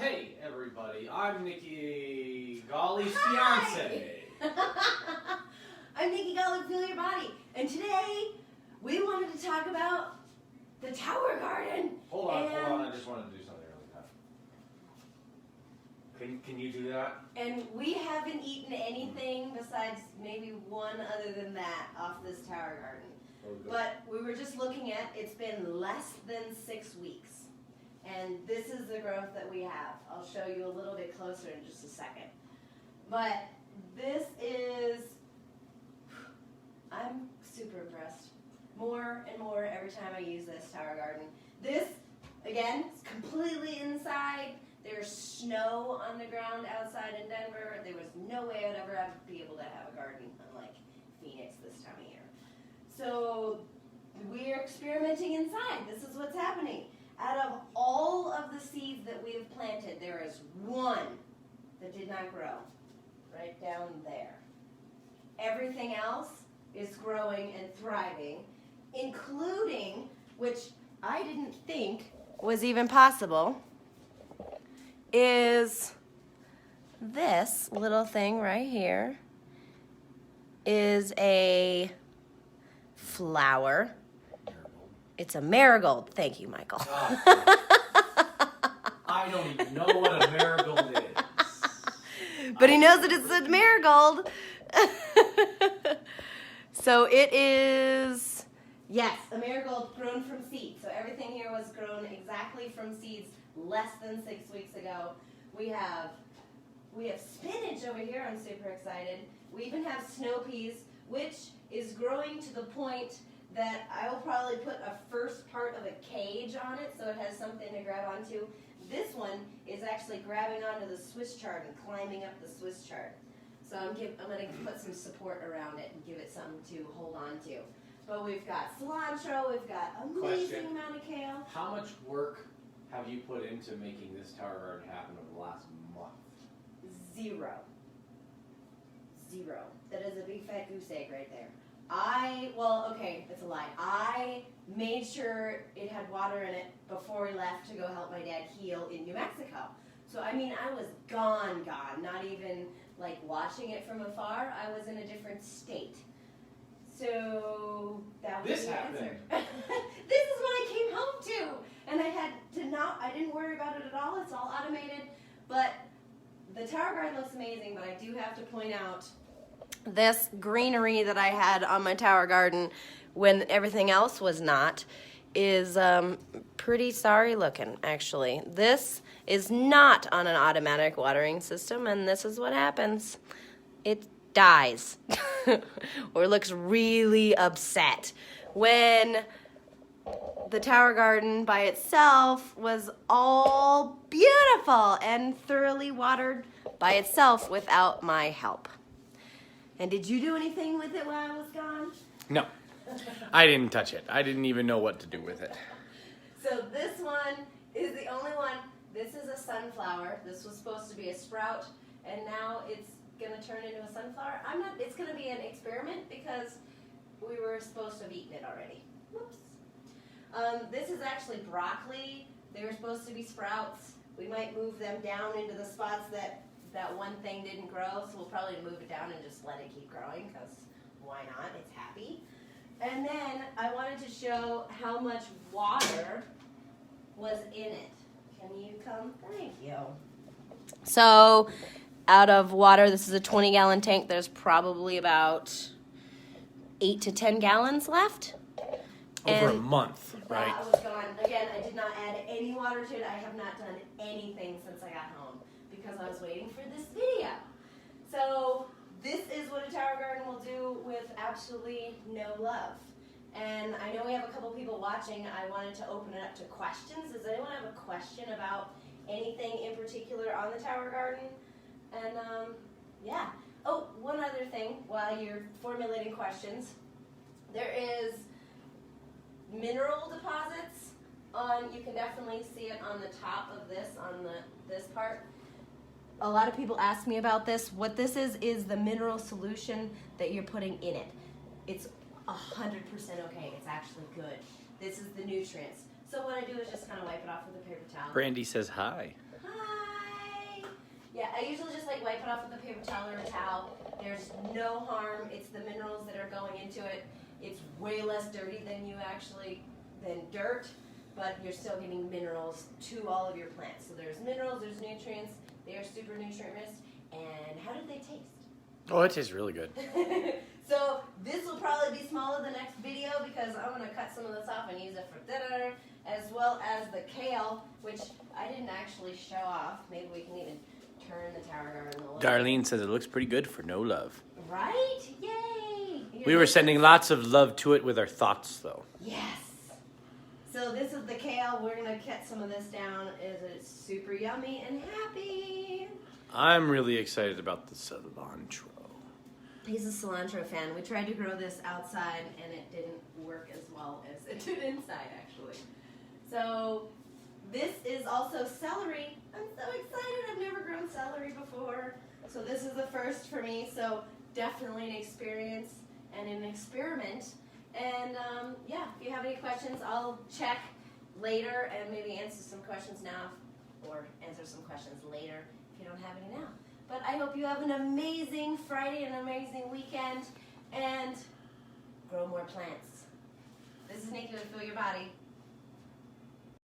Hey everybody, I'm Nikki Golly's fiance. I'm Nikki Golly, Feel Your Body, and today we wanted to talk about the Tower Garden. Hold on, I just wanted to do something really fast. Can you do that? And we haven't eaten anything besides maybe one other than that off this Tower Garden. Oh, but we were just looking at, it's been less than 6 weeks. And this is the growth that we have. I'll show you a little bit closer in just a second. But this is, I'm super impressed. More and more every time I use this Tower Garden. This, again, is completely inside. There's snow on the ground outside in Denver. There was no way I'd ever be able to have a garden unlike Phoenix this time of year. So we're experimenting inside. This is what's happening. Out of all of the seeds that we have planted, there is one that did not grow, right down there. Everything else is growing and thriving, including, which I didn't think was even possible, is this little thing right here is a flower. It's a marigold. Thank you, Michael. I don't even know what a marigold is. But he knows that it's a marigold. So it is, yes, a marigold grown from seeds. So everything here was grown exactly from seeds less than 6 weeks ago. We have spinach over here. I'm super excited. We even have snow peas, which is growing to the point that I will probably put a first part of a cage on it so it has something to grab onto. This one is actually grabbing onto the Swiss chart and climbing up the Swiss chart. So I'm going to put some support around it and give it something to hold on to. But we've got cilantro, we've got amazing amount of kale. How much work have you put into making this Tower Garden happen over the last month? Zero. That is a big fat goose egg right there. Okay, that's a lie. I made sure it had water in it before we left to go help my dad heal in New Mexico. So, I mean, I was gone, not even like watching it from afar. I was in a different state. So, that was the answer. This is what I came home to. And I didn't worry about it at all. It's all automated. But the Tower Garden looks amazing, but I do have to point out this greenery that I had on my Tower Garden when everything else was not is pretty sorry looking, actually. This is not on an automatic watering system, and this is what happens. It dies or looks really upset when the Tower Garden by itself was all beautiful and thoroughly watered by itself without my help. And did you do anything with it while I was gone? No, I didn't touch it. I didn't even know what to do with it. So this one is the only one. This is a sunflower. This was supposed to be a sprout, and now it's going to turn into a sunflower. It's going to be an experiment because we were supposed to have eaten it already. Whoops. This is actually broccoli. They were supposed to be sprouts. We might move them down into the spots that one thing didn't grow, so we'll probably move it down and just let it keep growing, because why not? It's happy. And then I wanted to show how much water was in it. Can you come? Thank you. So out of water, this is a 20-gallon tank. There's probably about 8 to 10 gallons left. Over a month, right? I was gone. Again, I did not add any water to it. I have not done anything since I got home, because I was waiting for this video. So this is what a Tower Garden will do with absolutely no love. And I know we have a couple people watching. I wanted to open it up to questions. Does anyone have a question about anything in particular on the Tower Garden? And yeah. Oh, one other thing while you're formulating questions. There is mineral deposits you can definitely see it on the top of this, on this part. A lot of people ask me about this. What this is the mineral solution that you're putting in it. It's 100% okay. It's actually good. This is the nutrients. So what I do is just kind of wipe it off with a paper towel. Brandy says hi. Hi. Yeah, I usually just like wipe it off with a paper towel or a towel. There's no harm. It's the minerals that are going into it. It's way less dirty than dirt, but you're still getting minerals to all of your plants. So there's minerals, there's nutrients. They are super nutrient rich. And how did they taste? Oh, it tastes really good. So this will probably be small in the next video because I'm going to cut some of this off and use it for dinner, as well as the kale, which I didn't actually show off. Maybe we can even turn the tower garden a little bit. Darlene says it looks pretty good for no love. Right? Yay! We were sending lots of love to it with our thoughts, though. Yes. So this is the kale. We're going to cut some of this down. It's super yummy and happy. I'm really excited about the cilantro. He's a cilantro fan. We tried to grow this outside and it didn't work as well as it did inside, actually. So this is also celery. I'm so excited. I've never grown celery before. So this is the first for me. So definitely an experience and an experiment. And yeah, if you have any questions, I'll check later and maybe answer some questions now or answer some questions later if you don't have any now. But I hope you have an amazing Friday, an amazing weekend, and grow more plants. This is Nikki with Fill Your Body.